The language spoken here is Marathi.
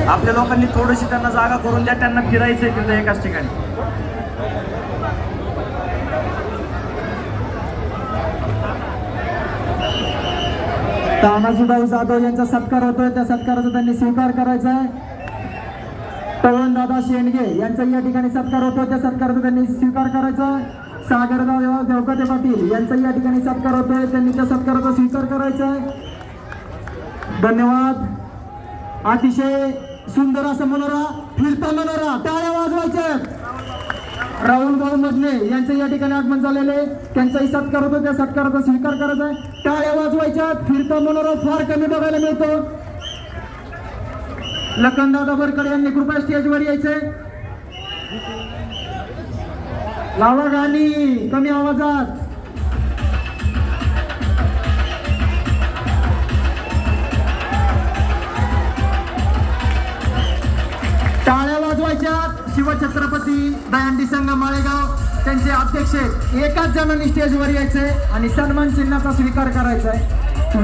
आपल्या लोकांनी थोडीशी त्यांना जागा करून द्या, त्यांना फिरायचंय तिथं एकाच ठिकाणी. तानाजीभाऊ जाधव यांचा सत्कार होतोय, त्या सत्काराचा त्यांनी स्वीकार करायचा आहे. पवनदादा शेंडगे यांचा या ठिकाणी सत्कार होतोय, त्या सत्काराचा त्यांनी स्वीकार करायचा आहे. सागरदादा देवकते पाटील यांचा या ठिकाणी सत्कार होतोय, त्यांनी त्या सत्काराचा स्वीकार करायचा आहे. धन्यवाद. अतिशय सुंदर असा मनोरा, फिरता मनोरा, टाळ्या वाजवायच्या. राहुल भाऊ मधने यांचं या ठिकाणी आगमन झालेले, त्यांचाही सत्कार होतो, त्या सत्काराचा स्वीकार करायचा आहे. टाळ्या वाजवायच्या. फिरता मनोरा फार कमी बघायला मिळतो. लखनदादा बरकडे यांनी कृपया स्टेजवर यायचे. लावा गाणी कमी आवाजात. टाळ्या वाजवायच्या. शिवछत्रपती दयांडी संघ माळेगाव त्यांचे अध्यक्ष एकाच जणांनी स्टेजवर यायचे आणि सन्मान चिन्हाचा स्वीकार करायचा आहे.